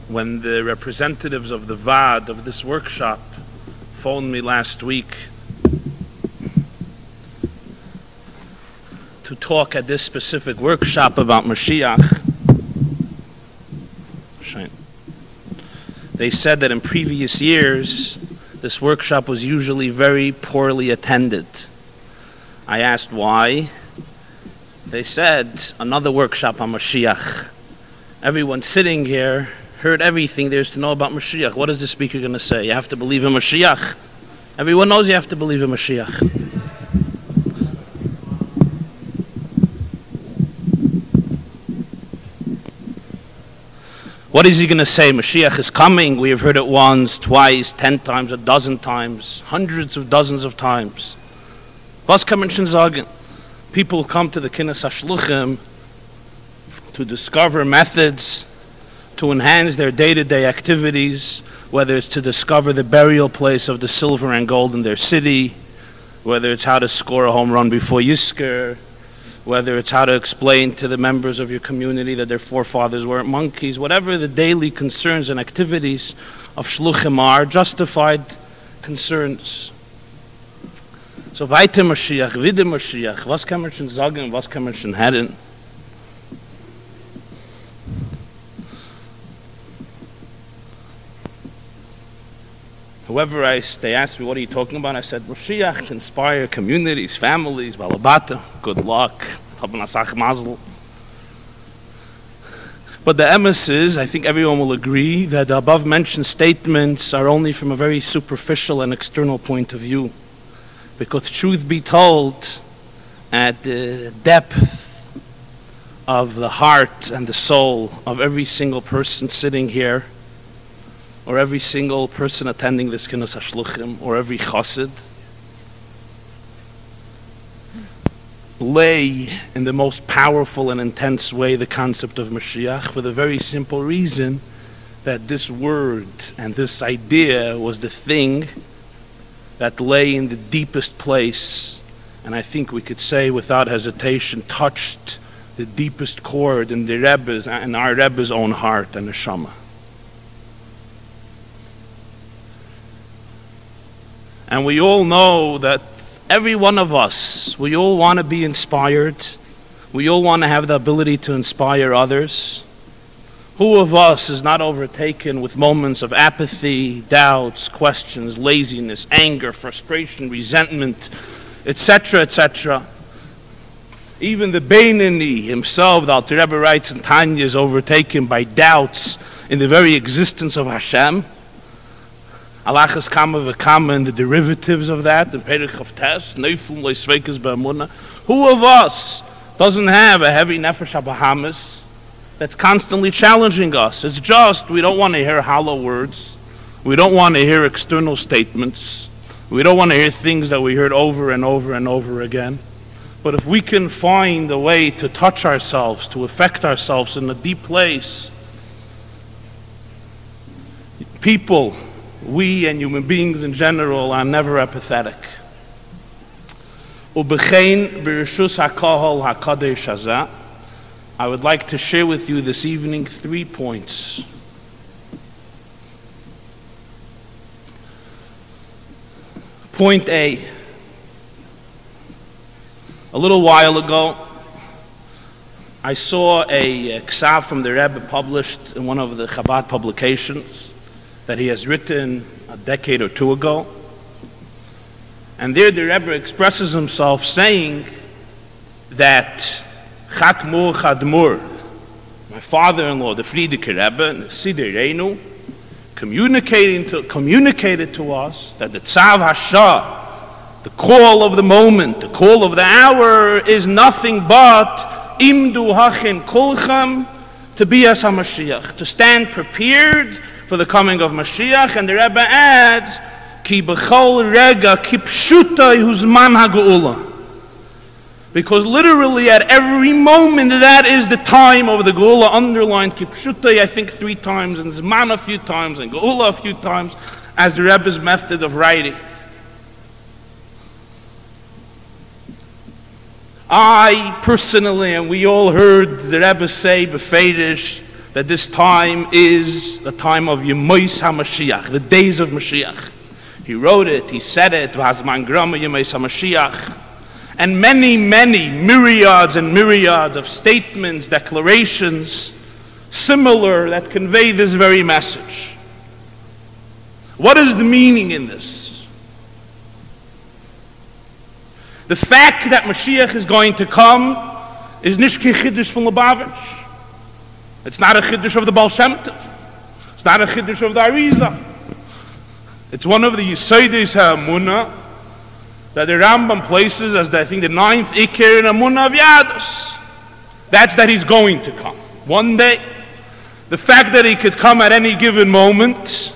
when the representatives of the VAD of this workshop phoned me last week to talk at this specific workshop about Moshiach, they said that in previous years this workshop was usually very poorly attended. I asked why. They said, another workshop on Moshiach. Everyone sitting here heard everything there is to know about Moshiach. What is the speaker going to say? You have to believe in Moshiach. Everyone knows you have to believe in Moshiach. What is he going to say? Moshiach is coming. We have heard it once, twice, 10 times, a dozen times, hundreds of dozens of times. Was kann man schon sagen? People come to the Kinus HaShluchim to discover methods to enhance their day-to-day activities, whether it's to discover the burial place of the silver and gold in their city, whether it's how to score a home run before Yisker, whether it's how to explain to the members of your community that their forefathers weren't monkeys, whatever the daily concerns and activities of Shluchim are, justified concerns. So weiter Moshiach, wieder Moshiach, was kann man schon sagen, was kann man schon hören? Whoever they asked me, what are you talking about? I said, Moshiach inspire communities, families, balabata, good luck, mazel. But the emes is, I think everyone will agree, that the above mentioned statements are only from a very superficial and external point of view. Because truth be told, at the depth of the heart and the soul of every single person sitting here, or every single person attending this Kinus HaShluchim, or every chassid, lay in the most powerful and intense way the concept of Moshiach, for the very simple reason that this word and this idea was the thing that lay in the deepest place, and I think we could say without hesitation, touched the deepest chord in the Rebbe's, in our Rebbe's own heart and neshama. And we all know that every one of us, we all want to be inspired. We all want to have the ability to inspire others. Who of us is not overtaken with moments of apathy, doubts, questions, laziness, anger, frustration, resentment, etc., etc.? Even the Beinani himself, the Alter Rebbe writes in Tanya, is overtaken by doubts in the very existence of Hashem. Alachas kama v'kama and the derivatives of that, the Perich of Tes, Neifum le'sveikas ba'amunah. Who of us doesn't have a heavy nefesh habahamis that's constantly challenging us? It's just we don't want to hear hollow words. We don't want to hear external statements. We don't want to hear things that we heard over and over and over again. But if we can find a way to touch ourselves, to affect ourselves in a deep place, people, we and human beings in general, are never apathetic. I would like to share with you this evening 3 points. Point A. A little while ago, I saw a ksav from the Rebbe published in one of the Chabad publications that he has written a decade or two ago. And there the Rebbe expresses himself saying that Chakmur Chadmur, my father-in-law, the Friedeker Rebbe, and the Siddur Reinu, communicated to us that the Tzav Hashah, the call of the moment, the call of the hour, is nothing but Imdu Hachin Kolcham, to be as HaMashiach, to stand prepared for the coming of Mashiach. And the Rebbe adds, Ki b'chol rega kipshutai huzman ha'geula. Because literally at every moment that is the time of the Geula, underlined kipshutai I think 3 times, and Zman a few times, and Geula a few times, as the Rebbe's method of writing. I personally, and we all heard the Rebbe say, befedish, that this time is the time of Yemois HaMashiach, the days of Mashiach. He wrote it, he said it, V'hazman grama Yemois HaMashiach. And many, many myriads and myriads of statements, declarations, similar, that convey this very message. What is the meaning in this? The fact that Mashiach is going to come is nicht kein Chiddush from Lubavitch. It's not a Chiddush of the Baal Shem Tov. It's not a Chiddush of the Arizal. It's one of the Yesodis HaEmunah that the Rambam places as, I think, the 9th Ikir in Emunah of Yadus. That's that he's going to come one day. The fact that he could come at any given moment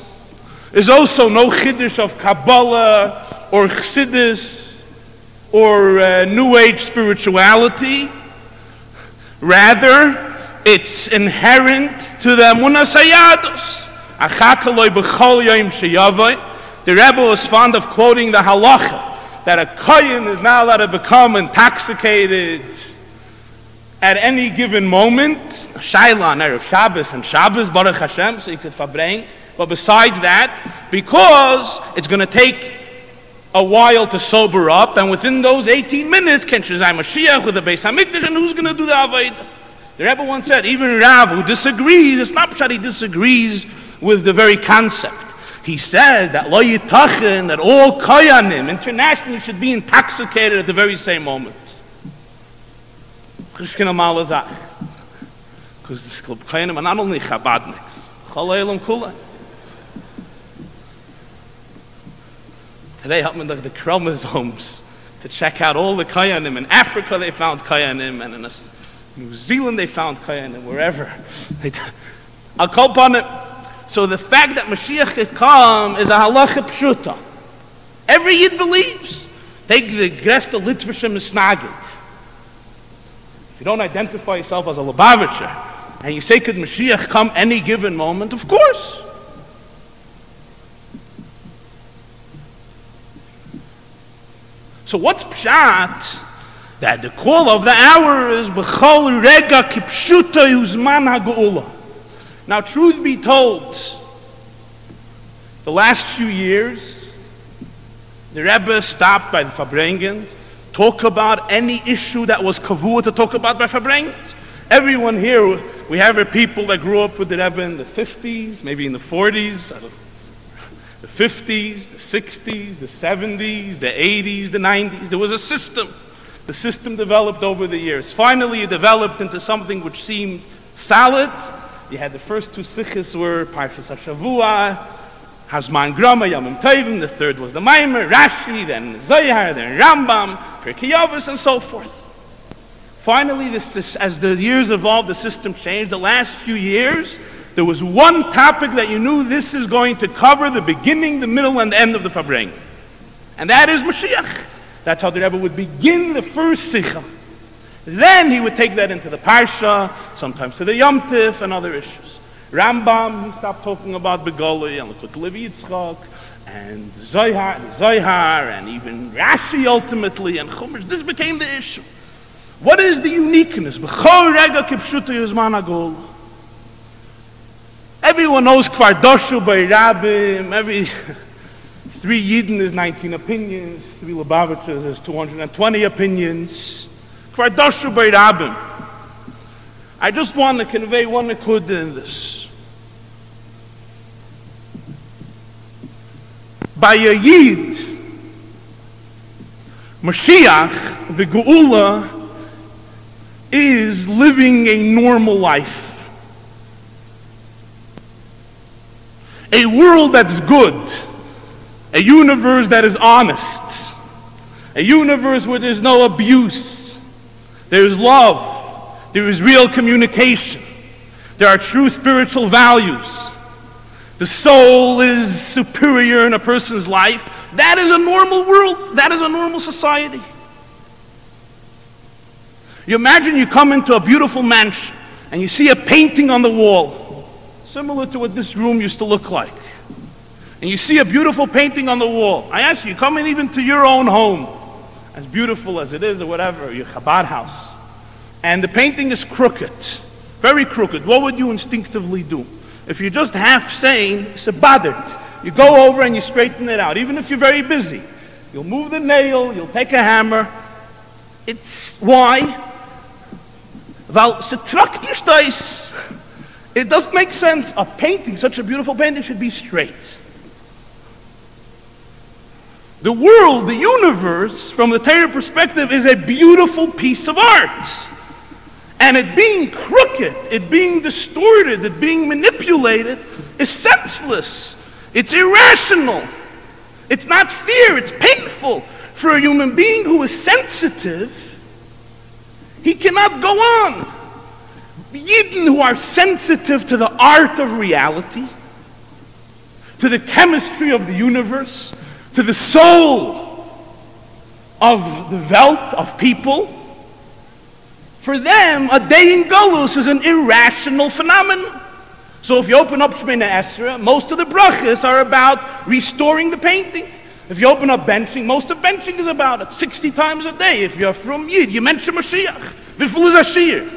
is also no Chiddush of Kabbalah or Chassidus or New Age spirituality. Rather, it's inherent to the Emunah Sayadus. The Rebbe was fond of quoting the halacha that a kohen is not allowed to become intoxicated at any given moment. Shaila on Erev Shabbos and Shabbos, Baruch Hashem, so you could verbring. But besides that, because it's going to take a while to sober up, and within those 18 minutes, Ken Shazai Mashiach with the Beis HaMikdash, and who's going to do the Avodah? The Rebbe once said, even Rav, who disagrees, it's not that he disagrees with the very concept. He said that lo yitachin, that all koyanim internationally should be intoxicated at the very same moment. Because the koyanim are not only Chabadniks, Chol Kula. Today, help me look at the chromosomes to check out all the koyanim. In Africa, they found koyanim, and in New Zealand, they found koyanim, wherever. I'll call upon it. So the fact that Mashiach could come is a halacha pshuta. Every Yid believes. Take the Gresta Litvashem Misnagid. If you don't identify yourself as a Lubavitcher, and you say, could Mashiach come any given moment? Of course. So what's pshat? That the call of the hour is B'chol Rega Kipshuta Yuzman HaGeula. Now, truth be told, the last few years, the Rebbe stopped by the Fabrengens, talk about any issue that was kavua to talk about by Fabrengens. Everyone here, we have people that grew up with the Rebbe in the 50s, maybe in the 40s, the 50s, the 60s, the 70s, the 80s, the 90s. There was a system. The system developed over the years. Finally, it developed into something which seemed solid. You had the first two sikhs were Parshas HaShavua, Hazman Grama, Yamim Tovim. The third was the Maimer, Rashi, then Zohar, then Rambam, Pirkei Avos, and so forth. Finally, as the years evolved, the system changed. The last few years, there was one topic that you knew this is going to cover the beginning, the middle, and the end of the Fabring. And that is Moshiach. That's how the Rebbe would begin the first Sikha. Then he would take that into the Parsha, sometimes to the Yom Tif and other issues. Rambam, he stopped talking about Begoli and Lekut Levi Yitzchak, and Zohar, and even Rashi ultimately, and Chumash. This became the issue. What is the uniqueness? B'chol rega kipshuta yuzman hagol. Everyone knows Kvardoshu by Rabbim. Every 3 Yidden is 19 opinions. 3 Lubavitchers is 220 opinions. Kvardoshu by Rabbim. I just want to convey one nakuda in this. By a Yid, Moshiach, the Geula, is living a normal life. A world that's good. A universe that is honest. A universe where there's no abuse. There's love. There is real communication. There are true spiritual values. The soul is superior in a person's life. That is a normal world. That is a normal society. You imagine you come into a beautiful mansion and you see a painting on the wall, similar to what this room used to look like. And you see a beautiful painting on the wall. I ask you, come in even to your own home, as beautiful as it is or whatever, your Chabad house. And the painting is crooked. very crooked, what would you instinctively do? If you're just half sane, it's a badert. You go over and you straighten it out, even if you're very busy. You'll move the nail, you'll take a hammer. It's why? Weil se trakt nicht aus. It doesn't make sense. A painting, such a beautiful painting, should be straight. The world, the universe, from the Torah perspective, is a beautiful piece of art. And it being crooked, it being distorted, it being manipulated, is senseless. It's irrational. It's not fear, it's painful. For a human being who is sensitive, he cannot go on. Yidden who are sensitive to the art of reality, to the chemistry of the universe, to the soul of the Welt, of people, for them, a day in Golus is an irrational phenomenon. So if you open up Shemina Esra, most of the brachas are about restoring the painting. If you open up benching, most of benching is about it, 60 times a day. If you're from Yid, you mention Moshiach. Biful is Ashir.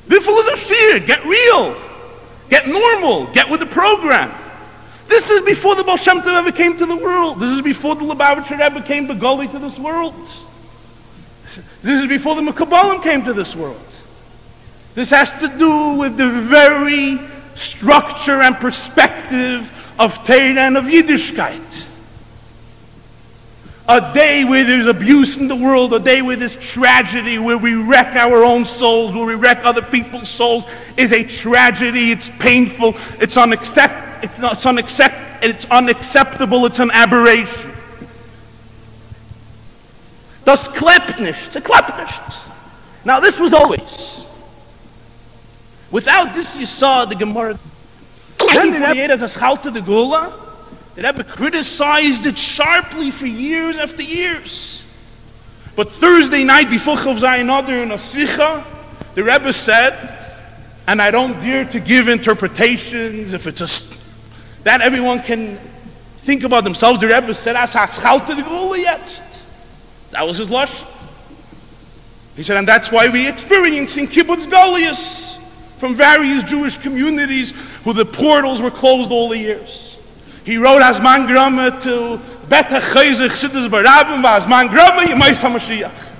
Biful is Ashir. Get real. Get normal. Get with the program. This is before the Baal Shem Tov ever came to the world. This is before the Lubavitcher Rebbe came Begoli to this world. This is before the Mekabalim came to this world. This has to do with the very structure and perspective of Torah and of Yiddishkeit. A day where there's abuse in the world, a day where there's tragedy, where we wreck our own souls, where we wreck other people's souls, is a tragedy. It's painful. It's unacceptable. It's an aberration. Das klappt nicht. It's a klappt nicht. Now this was always. Without this, you saw the Gemara. As a Schalta de Gula, the Rebbe criticized it sharply for years after years. But Thursday night before Chav Zayin Adar in a Sicha, the Rebbe said, and I don't dare to give interpretations if it's that everyone can think about themselves. The Rebbe said, "As Schalta de Gula jetzt." That was his lush. He said, and that's why we experience in Kibbutz Goliath from various Jewish communities who the portals were closed all the years. He wrote Hazman Grama to Bet HaChayzeh Chassidus Barabim Hazman Grama Yemais HaMashiach.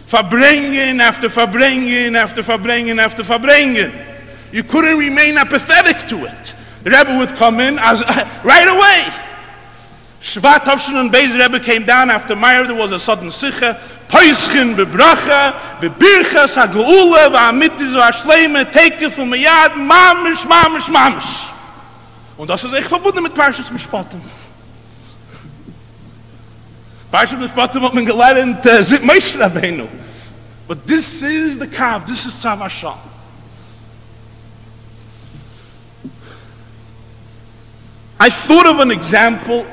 Verbringen after verbringen after verbringen after verbringen. You couldn't remain apathetic to it. The Rebbe would come in as right away. Shvat Tavshin and Beis, the Rebbe came down after Meir. There was a sudden sicha. Peischen bebracha, bebirchas hageula, va'amitis va'ashleime, teke von meyad, mamish, mamish, mamish. Und das ist echt verbunden mit Parshas Mishpatim. Parshas Mishpatim hat man gelernt, Zit Moshe Rabbeinu. But this is the Kav, this is Tzav Hasham. I thought of an example.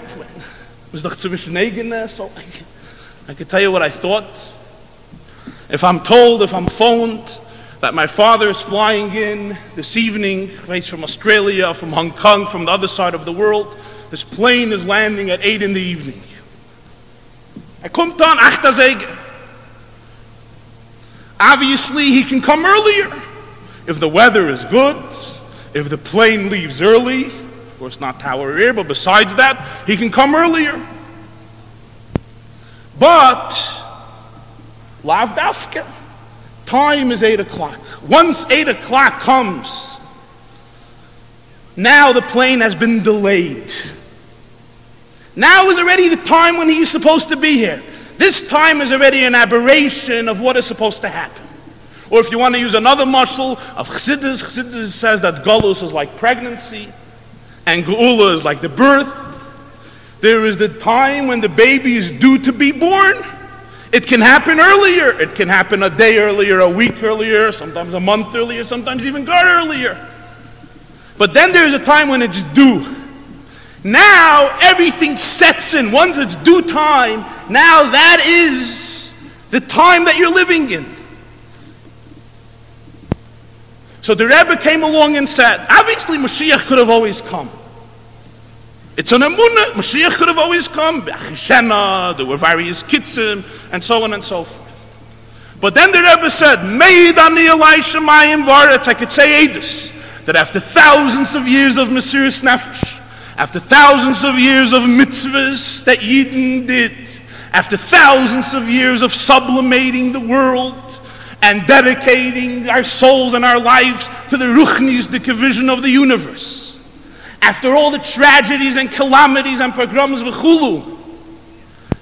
Was doch zwischen Egen, so I could tell you what I thought. If I'm told, if I'm phoned, that my father is flying in this evening, he's from Australia, from Hong Kong, from the other side of the world, this plane is landing at 8 in the evening. I kommt dann 8 Zege. Obviously, he can come earlier. If the weather is good, if the plane leaves early, of course not Tower Air, but besides that, he can come earlier. But, lav dafka, time is 8 o'clock. Once 8 o'clock comes, now the plane has been delayed. Now is already the time when he's supposed to be here. This time is already an aberration of what is supposed to happen. Or if you want to use another muscle of Chassidus, Chassidus says that Golus is like pregnancy, and Geula is like the birth. There is the time when the baby is due to be born. It can happen earlier. It can happen a day earlier, a week earlier, sometimes a month earlier, sometimes even God earlier. But then there's a time when it's due. Now everything sets in. Once it's due time, now that is the time that you're living in. So the Rebbe came along and said, obviously Moshiach could have always come. It's an emunah. Moshiach could have always come. There were various kitzim, and so on and so forth. But then the Rebbe said, Meid ani alai shemayim v'aretz, I could say Eidos, that after thousands of years of Mesiras Nefesh, after thousands of years of mitzvahs that Yidden did, after thousands of years of sublimating the world and dedicating our souls and our lives to the Ruchnis, the vision of the universe, after all the tragedies and calamities and pogroms v'chulu,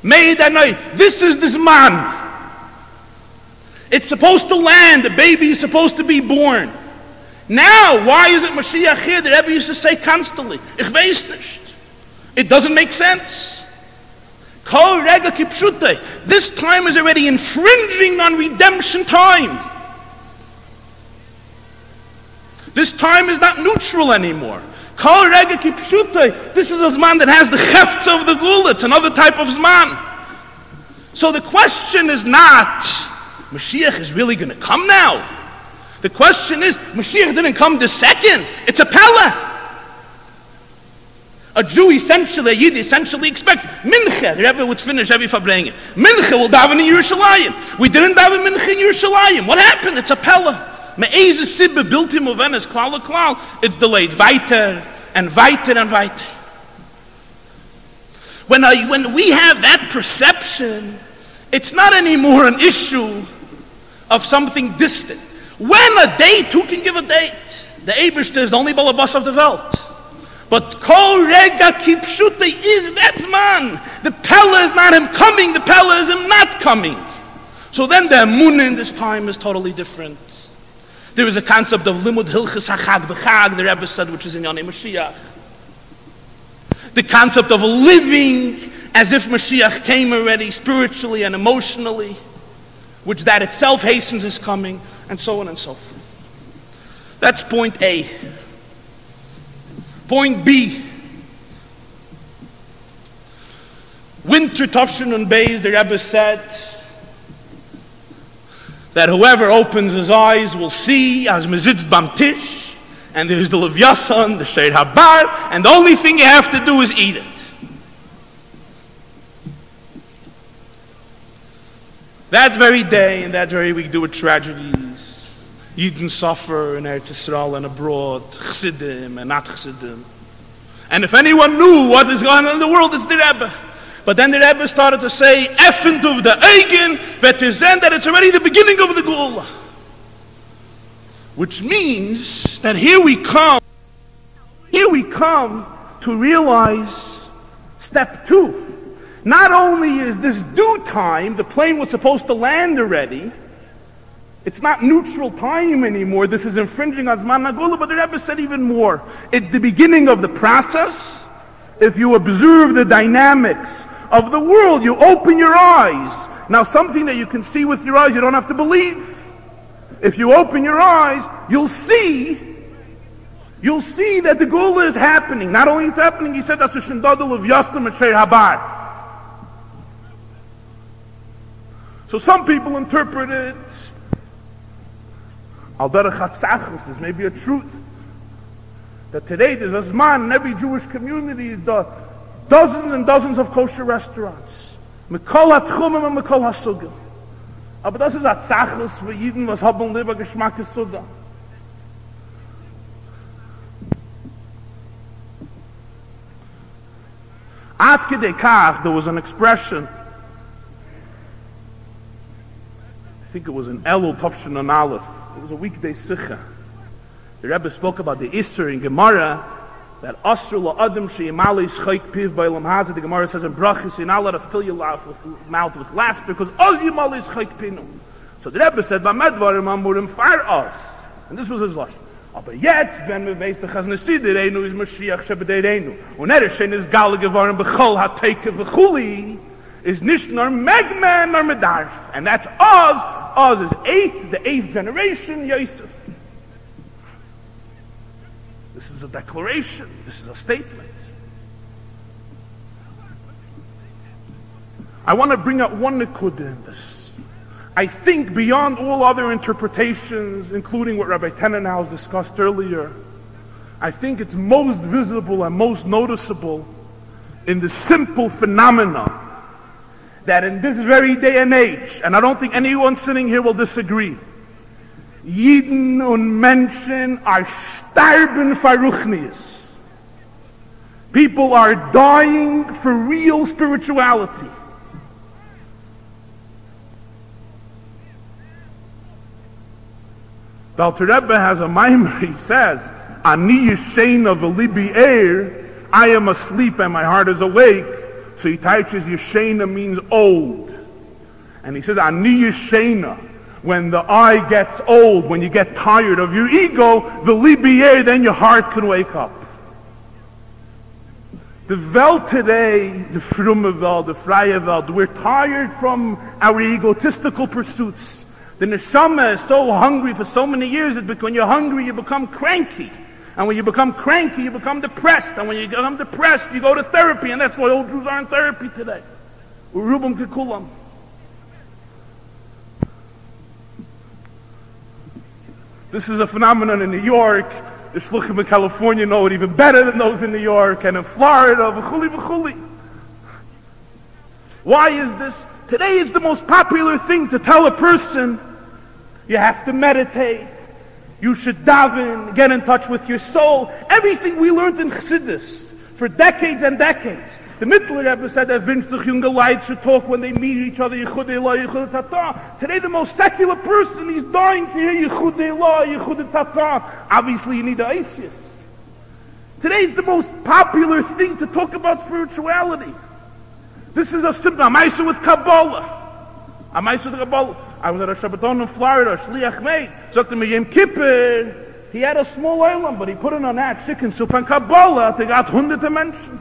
Meid ani, this is this man. It's supposed to land, the baby is supposed to be born. Now, why is it Moshiach here? The Rebbe used to say constantly, Ich weiß nicht. It doesn't make sense. Kol rega kipshute. This time is already infringing on redemption time. This time is not neutral anymore. Kol rega kipshute. This is a Zman that has the hefts of the Gula. It's another type of Zman. So the question is not, Mashiach is really going to come now. The question is, Mashiach didn't come this second. It's a Pella. A Jew essentially, a Yid essentially expects Mincha. The Rebbe would finish every Fabrengen. Mincha will daven in Yerushalayim. We didn't daven Mincha in Yerushalayim. What happened? It's a Pella. Me'eze Sibbe built him uvenes klal klal. It's delayed. Weiter and weiter and weiter. When we have that perception, it's not anymore an issue of something distant. When a date, who can give a date? The Eibishter is the only balabas of the Welt. But kol rega kipshute is, that's man. The Pella is not him coming, the Pella is him not coming. So then the Emunah in this time is totally different. There is a concept of limud hilchas hachag v'chag, the Rebbe said, which is in Yonei Mashiach. The concept of living as if Mashiach came already, spiritually and emotionally, which that itself hastens his coming, and so on and so forth. That's point A. Point B. Winter Tafshin and Beis, the Rebbe said that whoever opens his eyes will see as mezitz bam tish, and there's the Levyasan, the Sheid Habar, and the only thing you have to do is eat it. That very day and that very week there were tragedies. Yidden suffer in Eretz Yisrael and abroad, Chassidim and not Chassidim. And if anyone knew what is going on in the world, it's the Rebbe. But then the Rebbe started to say, Effent of the Eigen, Vetezen, that it's already the beginning of the Geula. Which means that here we come to realize step 2. Not only is this due time, the plane was supposed to land already, it's not neutral time anymore, this is infringing on Zman Nagula, but the Rebbe said even more. It's the beginning of the process. If you observe the dynamics of the world, you open your eyes. Now something that you can see with your eyes, you don't have to believe. If you open your eyes, you'll see that the Gula is happening. Not only it's happening, he said, that's a Shindadal of Yassam and Sheid Habar. So some people interpret it al derech hatzachus. There's maybe a truth that today there's a zman in every Jewish community, dozens and dozens of kosher restaurants, mikol hatchumim and mikol hasugim. Aber das ist hatzachus für Yidden, was haben lieber Geschmack ist Suda. Ad kedei kach, there was an expression, I think it was in Elul Tafshin and Aleph. It was a weekday Sikha. The Rebbe spoke about the Isser in Gemara, that Asr la'adam she'imali shchayk piv ba'elam hazeh. The Gemara says in Brachis, you're not allowed to fill your mouth with laughter, because oz yimali shchayk pinu. So the Rebbe said, Ba'medvarim amurim far us. And this was his lashon. Aber jetzt, wenn wir weiss, dass Nesidereinu is Moshiach shebedereinu. Und shein is gal geworden b'chol ha'teike v'chuli, is nicht nor megman nor medarf. And that's Oz. Oz is the 8th generation, Yosef. This is a declaration. This is a statement. I want to bring out one nikud in this. I think beyond all other interpretations, including what Rabbi Tenenhaus discussed earlier, I think it's most visible and most noticeable in the simple phenomena that in this very day and age, and I don't think anyone sitting here will disagree, Jiden und Menschen are sterben für Ruchnius. People are dying for real spirituality. The Alter Rebbe has a mimer. He says, "Ani yeshena v'libi eir." I am asleep and my heart is awake. So he touches yeshena means old, and he says, "Ani yeshena." When the eye gets old, when you get tired of your ego, v'libi eir, then your heart can wake up. The Welt today, the fromme Welt, the freie Welt, we're tired from our egotistical pursuits. The neshama is so hungry for so many years that when you're hungry, you become cranky. And when you become cranky, you become depressed. And when you become depressed, you go to therapy. And that's why old Jews are in therapy today. Urubim kekulam. This is a phenomenon in New York. The shluchim in California know it even better than those in New York. And in Florida, v'chuli v'chuli. Why is this? Today is the most popular thing to tell a person, you have to meditate, you should daven, get in touch with your soul. Everything we learned in Chassidus for decades and decades. The Mittler Rebbe said that Vinstach Junge Leid should talk when they meet each other, Yichud Elah, Yichud Tata. Today the most secular person, he's dying to hear Yichud Elah, Yichud Tata. Obviously you need the atheist. Today is the most popular thing to talk about spirituality. This is a simple Amaisa with Kabbalah. Amaisa with Kabbalah. I was at a Shabbaton in Florida, Shliach Meid. Sagt me Yom Kippur, he had a small island, but he put it on that chicken soup and Kabbalah, they got hundreds of Menschen.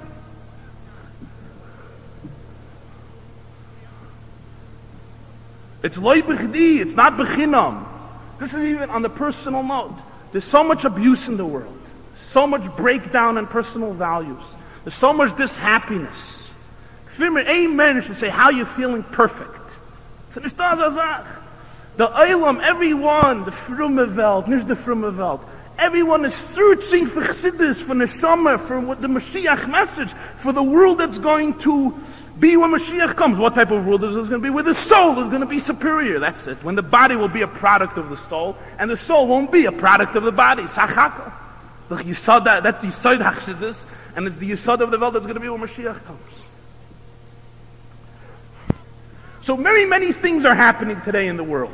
It's loy b'chdi, it's not b'chinam. This is even on the personal note. There's so much abuse in the world. So much breakdown in personal values. There's so much dishappiness. Amen should say, how you feeling perfect. So the Eilam, everyone, the Frumme Welt, nicht the Frumme Welt, everyone is searching for Chassidus, for Neshama, for what the Moshiach message, for the world that's going to be when Moshiach comes. What type of world is this going to be? Where the soul is going to be superior. That's it. When the body will be a product of the soul, and the soul won't be a product of the body. Sachaka. You saw that. That's the Yisod HaChassidus, and it's the Yisod of the world that's going to be when Moshiach comes. So very many things are happening today in the world.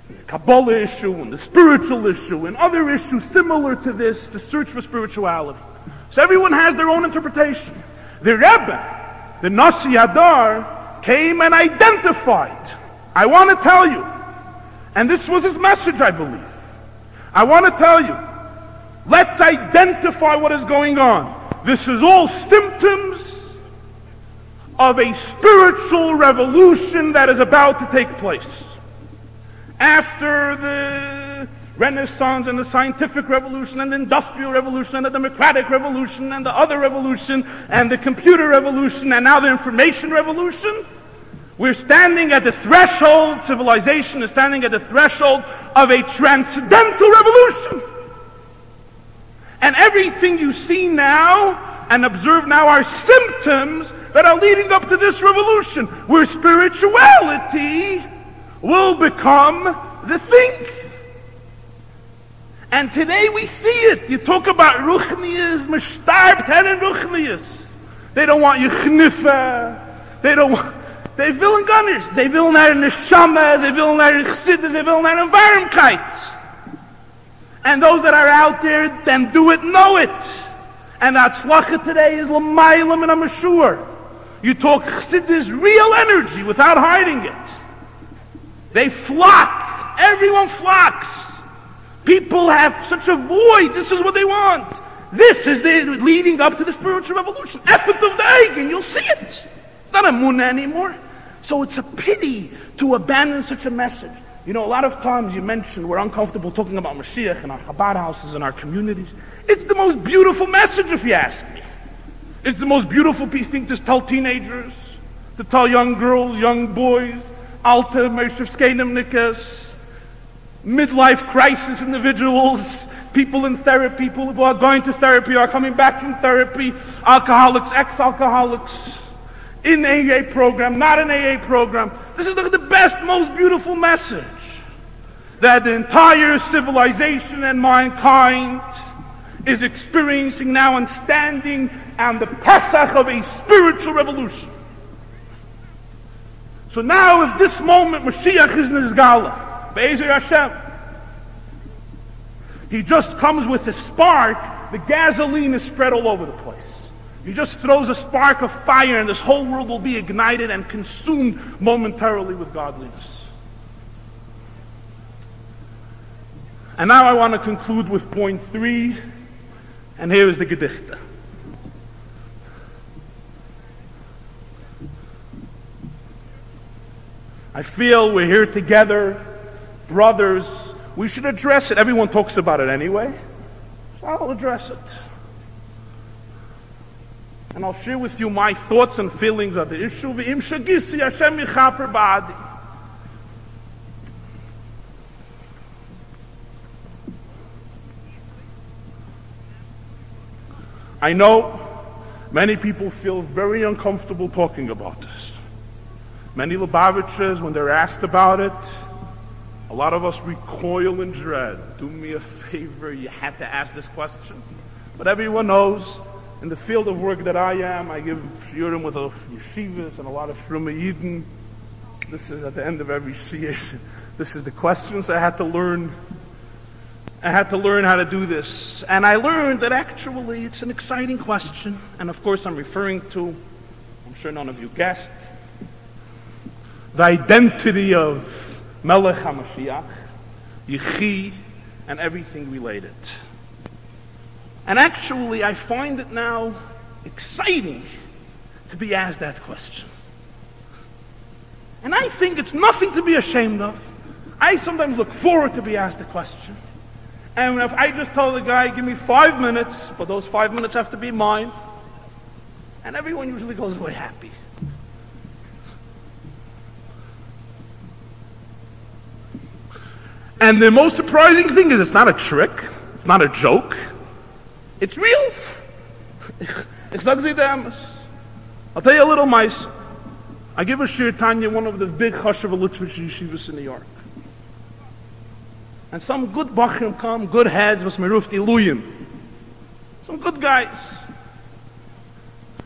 The Kabbalah issue, and the spiritual issue, and other issues similar to this, the search for spirituality. So everyone has their own interpretation. The Rebbe, the Nasi Adar, came and identified. I want to tell you, and this was his message, I believe. I want to tell you, let's identify what is going on. This is all symptoms of a spiritual revolution that is about to take place. After the Renaissance and the scientific revolution and the industrial revolution and the democratic revolution and the other revolution and the computer revolution and now the information revolution, we're standing at the threshold, civilization is standing at the threshold of a transcendental revolution. And everything you see now and observe now are symptoms that are leading up to this revolution, where spirituality will become the thing. And today we see it. You talk about Ruchnius, Mishtarb, Tenen Ruchnius. They don't want you Kniffe. They will in gunners. They will not in Neshama. They will not in Chassidus. They will not in Varmkeit. And those that are out there, then do it, know it. And that Tzlacha today is L'maylam and Amashur. You talk Chassidus, real energy, without hiding it. They flock. Everyone flocks. People have such a void. This is what they want. This is the leading up to the spiritual revolution. Effort of the Eigen, you'll see it. It's not a Munah anymore. So it's a pity to abandon such a message. You know, a lot of times you mention we're uncomfortable talking about Moshiach in our Chabad houses and our communities. It's the most beautiful message, if you ask me. It's the most beautiful thing to tell teenagers, to tell young girls, young boys, Alta, Meisher Skenim midlife crisis individuals, people in therapy, people who are going to therapy, are coming back from therapy, alcoholics, ex-alcoholics. in AA program, not an AA program. This is the best, most beautiful message. That the entire civilization and mankind is experiencing now and standing on the Pesach of a spiritual revolution. So now, if this moment Moshiach is Nizgala, Be'ezer Hashem, he just comes with a spark, the gasoline is spread all over the place. He just throws a spark of fire and this whole world will be ignited and consumed momentarily with godliness. And now I want to conclude with point 3, and here is the Gedichte. I feel we're here together, brothers. We should address it. Everyone talks about it anyway. So I'll address it. And I'll share with you my thoughts and feelings of the issue. V'im shagisi Hashem yichaper ba'adi. I know many people feel very uncomfortable talking about this. Many Lubavitchers, when they're asked about it, a lot of us recoil in dread. Do me a favor, you had to ask this question. But everyone knows, in the field of work that I am, I give shiurim with a yeshivas and a lot of shruma yidden. This is at the end of every shiur. This is the questions I had to learn. I had to learn how to do this. And I learned that actually it's an exciting question. And of course I'm referring to, I'm sure none of you guessed, the identity of Melech HaMashiach, Yechi, and everything related. And actually, I find it now exciting to be asked that question. And I think it's nothing to be ashamed of. I sometimes look forward to be asked the question. And if I just tell the guy, give me 5 minutes, but those 5 minutes have to be mine, and everyone usually goes away happy. And the most surprising thing is it's not a trick, it's not a joke, it's real. I'll tell you a little mice. I give a shir Tanya, one of the big chashuv literature yeshivas in New York. And some good bachrim come, good heads, was merufti luyim. Some good guys.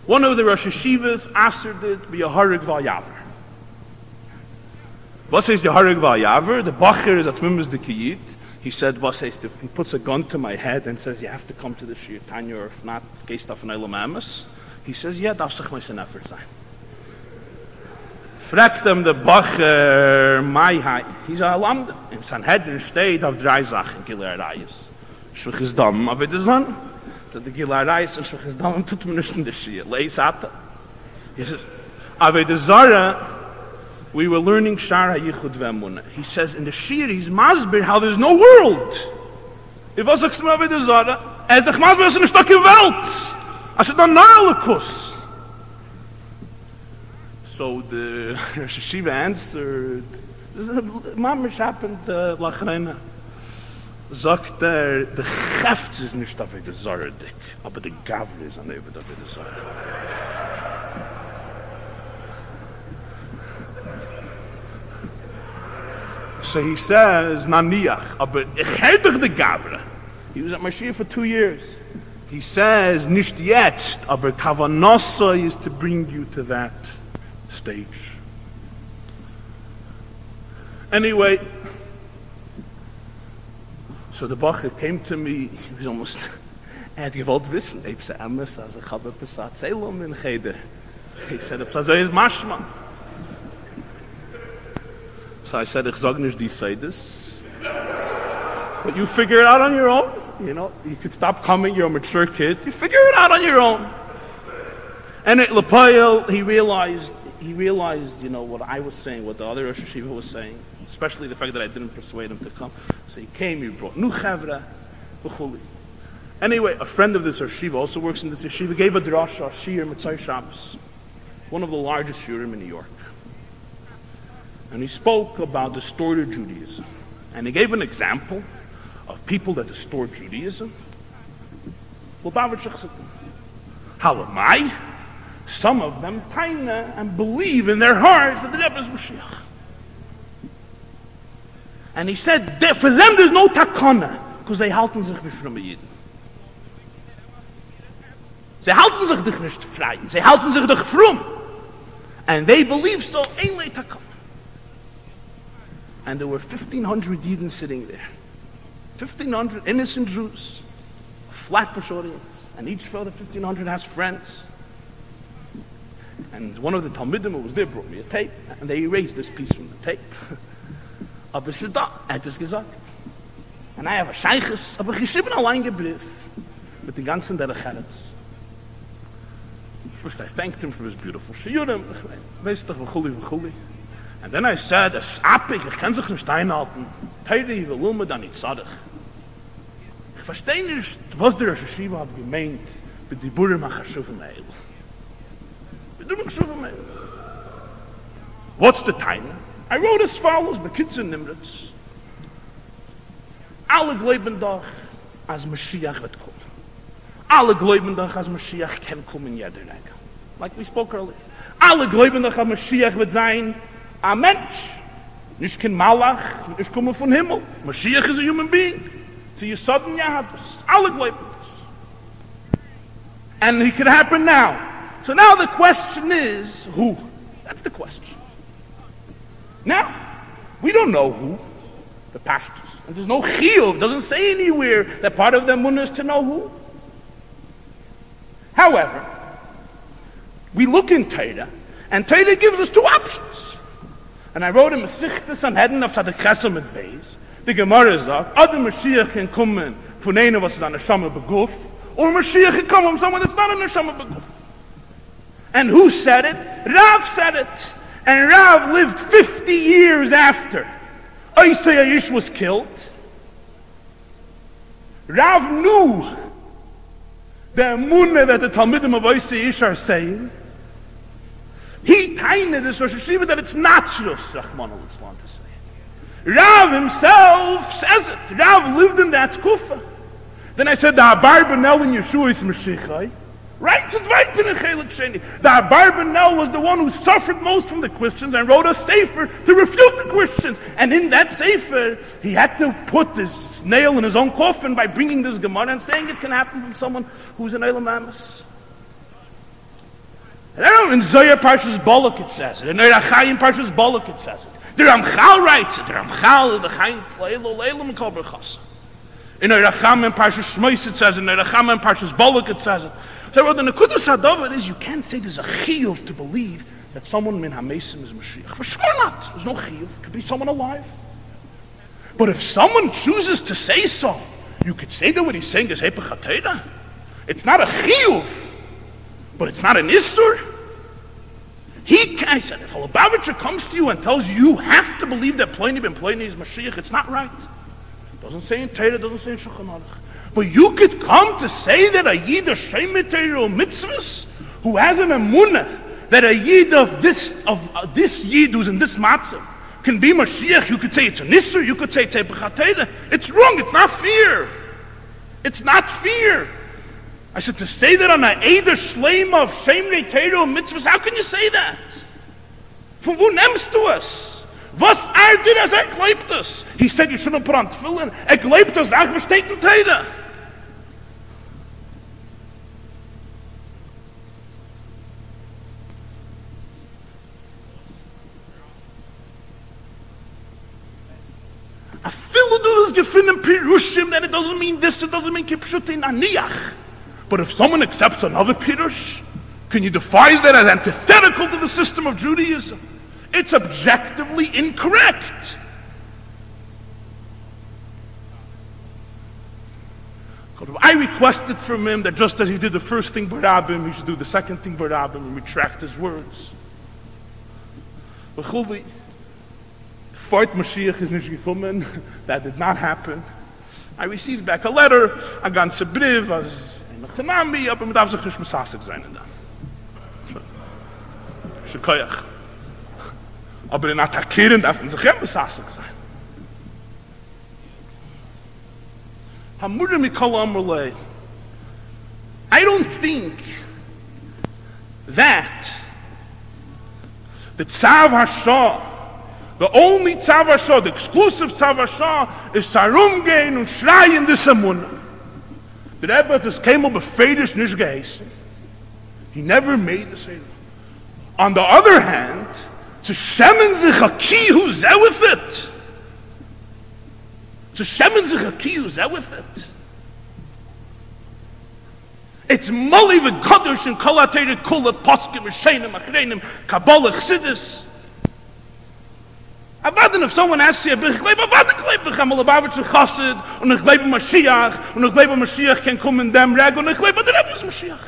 One of the Rosh Yeshivas answered it, be a harig val yaver. What says the harig val yaver? The bacher is at Mimas de Kiyit. He said, what says, he puts a gun to my head and says, you have to come to the shir Tanya, or if not, geist af an Eilam Amas. He says, yeah, darf sich mein Senefer sein. Fragt hem de bacher, mai hai. He's a lamde. In Sanhedrin steht auf 3 Sachen, Gilei Arayis. Schwach dam, aber das an. Dat de Gilei Arayis und schwach dam, tut man nicht in der Shia. Leis hatte. He says, aber the Zara, we were learning Shara Yichud V'Emunah. He says, in the Shir, he's masbir how there's no world. If was sagst du aber the Zara, doch masbir ist eine Stocke Welt. Also dann Nahlekus. So the Rosh Hashiva answered, Mamish happened Lachrena. Sagt the Cheft is nicht auf der Zara dick, aber the Gavre is an Evid auf der Zara. So he says, Naniach, aber ich hätte doch the Gavre. He was at Moshiach for 2 years. He says, nicht jetzt, aber Kavanosa is to bring you to that stage. Anyway, so the Bacher came to me, he was almost, had gewollt wissen, ich sage, Ames, also ich habe etwas erzählen in Cheder. He said, ich sage, es ist Maschma. So I said, ich sage nicht, die say this. But you figure it out on your own. You know, you could stop coming, you're a mature kid. You figure it out on your own. And at Lepoil, he realized, you know, what I was saying, what the other Rosh Hashiva was saying, especially the fact that I didn't persuade him to come. So he came, he brought Nu Chavra, B'chuli. Anyway, a friend of this Rosh Hashiva also works in this yeshiva, gave a drasha, Shir, Mitzvah Shabbos, one of the largest shiurim in New York. And he spoke about distorted Judaism. And he gave an example of people that distort Judaism. Well, How am I? Some of them taina and believe in their hearts that the Rebbe is Moshiach. And he said, for them there's no takana, because they halten sich nicht from a Yidden. They halten sich dich nicht frei. They halten sich dich frum. And they believe so, ein lei takana. And there were 1,500 Yidden sitting there. 1,500 innocent Jews, flat audience, and each fellow 1,500 has friends. And one of the Talmidim who was there brought me a tape, and they erased this piece from the tape. Aber es ist da, hat es gesagt. And I have a Sheiches, aber geschrieben allein gebrief, mit den ganzen Derecheretz. First I thanked him for his beautiful shiurim, weißt doch, v'chuli. And then I said, es appig, ich kann sich nicht einhalten. Teiri, velume, dann nicht zadich. Ich verstehe nicht, was der Yeshiva hat gemeint, mit die Burim ha-chashuvim eil. What's the time? I wrote as follows, Bekitzer Nimritz. Alle glauben doch, als Moshiach wird kommen. Alle glauben doch, als Moshiach kann kommen in jeder Ecke. Like we spoke earlier. Alle glauben doch, als Moshiach wird sein, ein Mensch. Nicht kein Malach, nicht kommen von Himmel. Moshiach is a human being. So you suddenly have this. Alle glauben das. And it could happen now. So now the question is, who? That's the question. Now, we don't know who, the pastors. And there's no chiyuv, doesn't say anywhere that part of the emunah is to know who. However, we look in Torah, and Torah gives us two options. And I wrote in Mesichtes Sanhedrin of Tzaddik Chesed mit Beis, the Gemara sagt, other Mashiach can come von einer was is an Neshama beguf, or Mashiach can come from someone that's not a Neshama beguf. And who said it? Rav said it. And Rav lived 50 years after Isai Aish was killed. Rav knew the emunah that the Talmidim of Isai Aish are saying. He tained this Rosh Hashiva that it's not just Rachman al-Islam to say it. Rav himself says it. Rav lived in that kufa. Then I said, the Abarbanel in Yeshua is Mashiach. Right? The Abarbanel was the one who suffered most from the Christians and wrote a sefer to refute the Christians. And in that sefer, he had to put this nail in his own coffin by bringing this Gemara and saying it can happen from someone who's an Eilam Amos. And I don't know, in Zohar Parshas Balak it says it. In Erachayim Parshas Balak it says it. The Ramchal writes it. The Ramchal, the Chaim Leilo, Leilo Mikol Berchasa. In Eracham and Parshas Shmois it says it. In Eracham and Parshas Balak it says it. So the Nekudas HaDavar is you can't say there's a chiyuv to believe that someone min hamesim is Mashiach. For sure not. There's no chiyuv. It could be someone alive. But if someone chooses to say so, you could say that what he's saying is Hepech HaTorah. It's not a chiyuv, but it's not an istur. I said, if a Lubavitcher comes to you and tells you you have to believe that Pliny ben Pliny is Mashiach, it's not right. It doesn't say in Torah, it doesn't say in Shulchan Aruch. But you could come to say that a Yid of Shemet Torah mitzvahs, who has an emunah, that a Yid of this Yid who's in this matzah can be Mashiach. You could say it's an Isser, you could say it's Hepech HaTorah. It's wrong, it's not fear. It's not fear. I said, to say that on a Eider Shleima of Shemet Torah mitzvahs, how can you say that? From who nimmst du es? Was did as glaubt es? He said you shouldn't put on tefillin. Glaubt es, ach, versteht in Torah. A fill du is gefunden Pirushim, then it doesn't mean this, it doesn't mean Kipshutin Aniach. But if someone accepts another Pirush, can you define that as antithetical to the system of Judaism? It's objectively incorrect. I requested from him that just as he did the first thing Barabim, he should do the second thing Barabim and retract his words. B'chuli, Fort Moshiach is nicht gekommen. That did not happen. I received back a letter, a ganze brief, as in Chanami, aber man darf sich nicht mesasig sein in dem. Shekoyach. Aber in attackieren darf man sich ja mesasig sein. I don't think that the Tzav Hashah, the only Tzav Hashah, the exclusive Tzav Hashah, is Sarum gehen und schreien des Amunah. The Rebbe has came up with Fedish nicht geheißen. He never made the same. On the other hand, to shemen sich a ki who's there with it. To shemen sich a ki who's there with it. It's Mali v'Kadosh and Kol HaTorah Kula Poskim Rishenim Achreinim Kabbalah Chassidus. Avaden, if someone asks you, ich glaube, avaden glaube ich am Lubavitcher Chassid, und ich glaube Moshiach, und ich glaube Moshiach can come in dem Reg, und ich glaube der Rebbe ist Moshiach.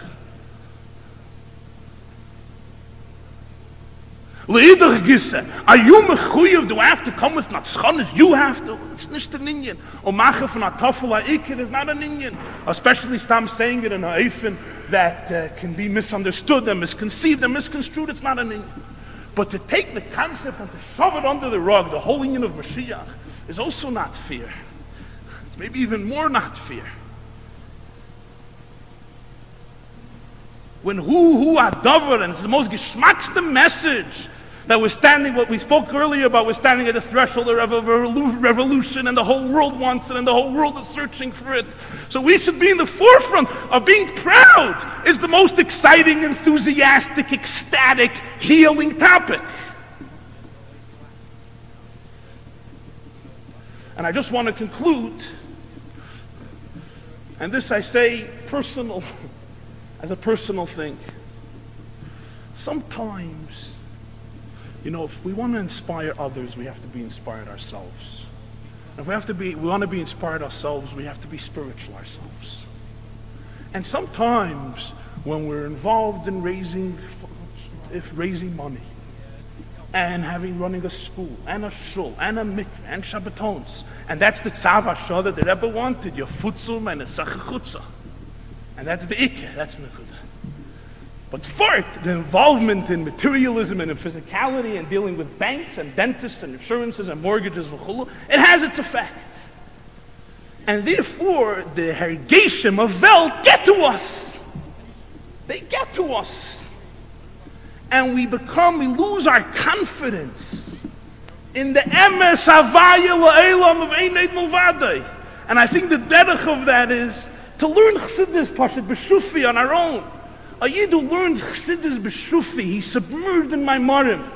Leidach Gisse, are you mechuyev, do I have to come with Natschanis? You have to. It's not an Indian. Omache von Atafel Ha'ikir is not an Indian. Especially Stam saying it in Ha'ifin that can be misunderstood and misconceived and misconstrued. It's not an Indian. But to take the concept and to shove it under the rug, the whole union of Moshiach, is also not fair. It's maybe even more not fair. When who adavar, and it's the most geschmackste message that we're standing, what we spoke earlier about, we're standing at the threshold of a revolution, and the whole world wants it, and the whole world is searching for it. So we should be in the forefront of being proud. It's the most exciting, enthusiastic, ecstatic, healing topic. And I just want to conclude, and this I say personal, as a personal thing. Sometimes, if we want to inspire others, we have to be inspired ourselves. And if we want to be inspired ourselves, we have to be spiritual ourselves. And sometimes, when we're involved in raising money, and running a school, and a shul, and a mikveh, and Shabbatons, and that's the Tzav Hashah that the Rebbe wanted, your futzum and a sachachutza. And that's the ikeh, that's Nekuda. But for it, the involvement in materialism and in physicality and dealing with banks and dentists and insurances and mortgages, it has its effect. And therefore, the hergeshim of Welt get to us. They get to us. And we lose our confidence in the emes havaya la'elam of Eined Milvadei. And I think the derech of that is to learn Chassidus Pashat B'Shufi on our own. A Yid who learns Chassidus B'Shufi, he's submerged in my Marim.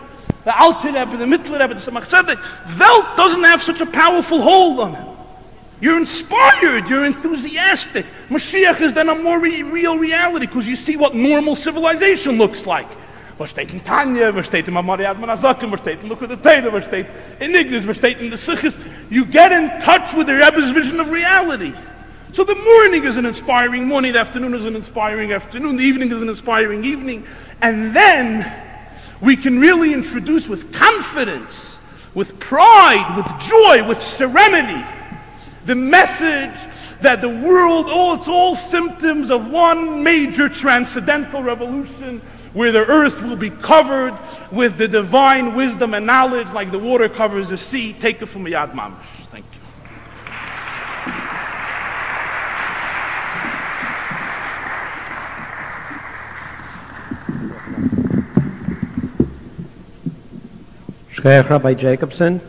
The Alter Rebbe, the Mittler Rebbe, the Samach Tzedek. Welt doesn't have such a powerful hold on him. You're inspired, you're enthusiastic. Mashiach is then a more real reality, because you see what normal civilization looks like. Was steht in Tanya, was steht in Mamariad Manazakim, was steht in Look at the Torah, was steht in Ignis, was steht in the Sikhis. You get in touch with the Rebbe's vision of reality. So the morning is an inspiring morning, the afternoon is an inspiring afternoon, the evening is an inspiring evening. And then we can really introduce with confidence, with pride, with joy, with serenity, the message that the world, it's all symptoms of one major transcendental revolution where the earth will be covered with the divine wisdom and knowledge like the water covers the sea. Take it from Yad Mamash. Thank you. Shkayach Rabbi Jacobson.